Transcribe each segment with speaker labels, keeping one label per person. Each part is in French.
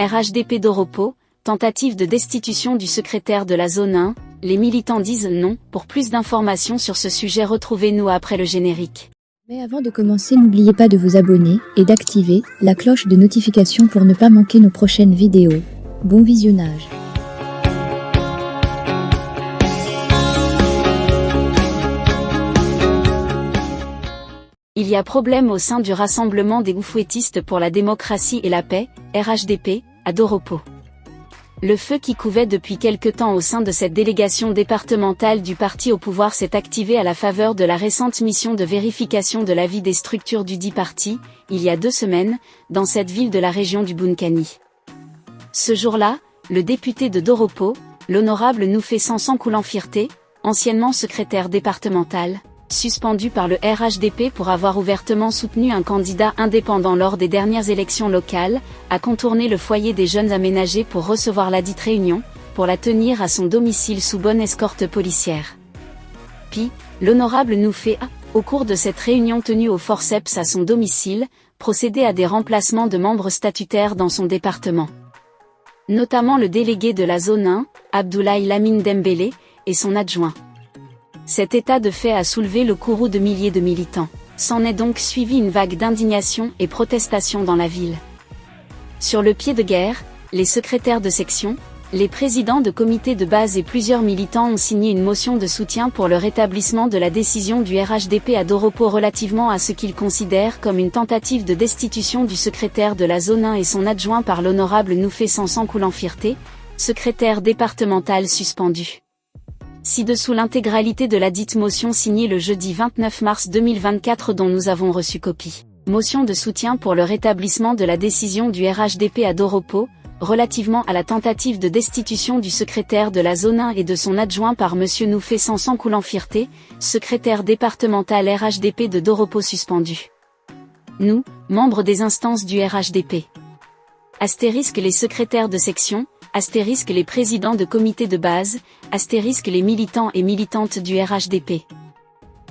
Speaker 1: RHDP d'Oropo, tentative de destitution du secrétaire de la zone 1, les militants disent non. Pour plus d'informations sur ce sujet, retrouvez-nous après le générique.
Speaker 2: Mais avant de commencer, n'oubliez pas de vous abonner et d'activer la cloche de notification pour ne pas manquer nos prochaines vidéos. Bon visionnage.
Speaker 1: Il y a problème au sein du Rassemblement des Oufouettistes pour la démocratie et la paix, RHDP, à Doropo. Le feu qui couvait depuis quelque temps au sein de cette délégation départementale du parti au pouvoir s'est activé à la faveur de la récente mission de vérification de l'avis des structures du dit parti, il y a 2 semaines, dans cette ville de la région du Bounkhani. Ce jour-là, le député de Doropo, l'honorable Noufé Sanson Koulan-Firté, anciennement secrétaire départemental, suspendu par le RHDP pour avoir ouvertement soutenu un candidat indépendant lors des dernières élections locales, a contourné le foyer des jeunes aménagés pour recevoir ladite réunion, pour la tenir à son domicile sous bonne escorte policière. Puis, l'honorable Noufé a, au cours de cette réunion tenue au forceps à son domicile, procédé à des remplacements de membres statutaires dans son département. Notamment le délégué de la zone 1, Abdoulaye Lamine Dembélé, et son adjoint. Cet état de fait a soulevé le courroux de milliers de militants. S'en est donc suivi une vague d'indignation et protestation dans la ville. Sur le pied de guerre, les secrétaires de section, les présidents de comités de base et plusieurs militants ont signé une motion de soutien pour le rétablissement de la décision du RHDP à Doropo relativement à ce qu'ils considèrent comme une tentative de destitution du secrétaire de la zone 1 et son adjoint par l'honorable Noufé Sanson Koulan-Firté, secrétaire départemental suspendu. Ci-dessous l'intégralité de la dite motion signée le jeudi 29 mars 2024 dont nous avons reçu copie. Motion de soutien pour le rétablissement de la décision du RHDP à Doropo, relativement à la tentative de destitution du secrétaire de la zone 1 et de son adjoint par M. Noufé Sanson Koulan-Firté, secrétaire départemental RHDP de Doropo suspendu. Nous, membres des instances du RHDP. Astérisque les secrétaires de section, astérisque les présidents de comités de base, astérisque les militants et militantes du RHDP.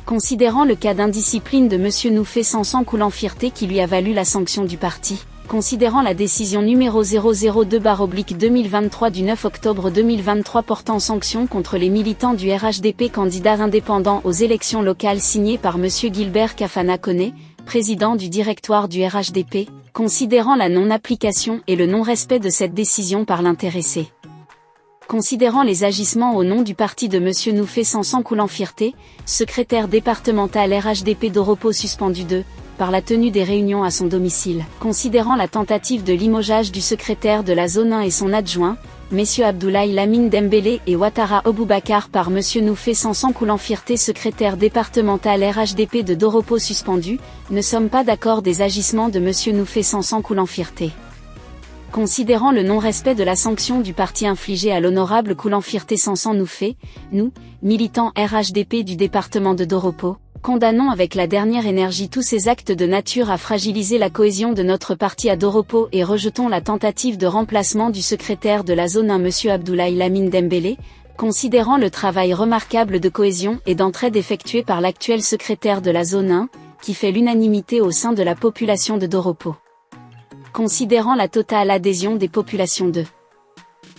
Speaker 1: Considérant le cas d'indiscipline de M. Noufé Sanson Koulan-Firté qui lui a valu la sanction du parti, considérant la décision numéro 002/2023 du 9 octobre 2023 portant sanction contre les militants du RHDP candidats indépendants aux élections locales signée par M. Gilbert Kafana Koné, président du directoire du RHDP, considérant la non-application et le non-respect de cette décision par l'intéressé. Considérant les agissements au nom du parti de M. Noufé Sanson Koulan-Firté, secrétaire départemental RHDP d'Oropo suspendu par la tenue des réunions à son domicile. Considérant la tentative de limogeage du secrétaire de la zone 1 et son adjoint, messieurs Abdoulaye Lamine Dembélé et Ouattara Aboubakar par M. Noufé Sanson Koulan-Firté secrétaire départemental RHDP de Doropo suspendu, ne sommes pas d'accord des agissements de M. Noufé Sanson Koulan-Firté. Considérant le non-respect de la sanction du parti infligée à l'honorable Koulan-Firté Sanson Noufé, nous, militants RHDP du département de Doropo, condamnons avec la dernière énergie tous ces actes de nature à fragiliser la cohésion de notre parti à Doropo et rejetons la tentative de remplacement du secrétaire de la zone 1 M. Abdoulaye Lamine Dembélé, considérant le travail remarquable de cohésion et d'entraide effectué par l'actuel secrétaire de la zone 1, qui fait l'unanimité au sein de la population de Doropo. Considérant la totale adhésion des populations de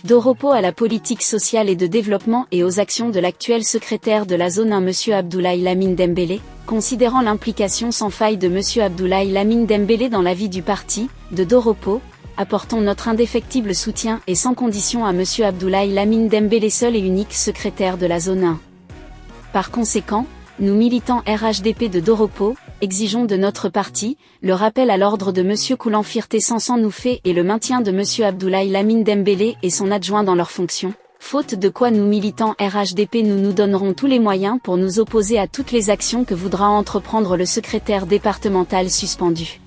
Speaker 1: Doropo à la politique sociale et de développement et aux actions de l'actuel secrétaire de la zone 1 M. Abdoulaye Lamine Dembélé, considérant l'implication sans faille de M. Abdoulaye Lamine Dembélé dans la vie du parti, de Doropo, apportons notre indéfectible soutien et sans condition à M. Abdoulaye Lamine Dembélé seul et unique secrétaire de la zone 1. Par conséquent, nous militants RHDP de Doropo, exigeons de notre parti, le rappel à l'ordre de M. Koulan-Firté Sanson Noufé et le maintien de M. Abdoulaye Lamine Dembélé et son adjoint dans leurs fonctions, faute de quoi nous militants RHDP nous donnerons tous les moyens pour nous opposer à toutes les actions que voudra entreprendre le secrétaire départemental suspendu.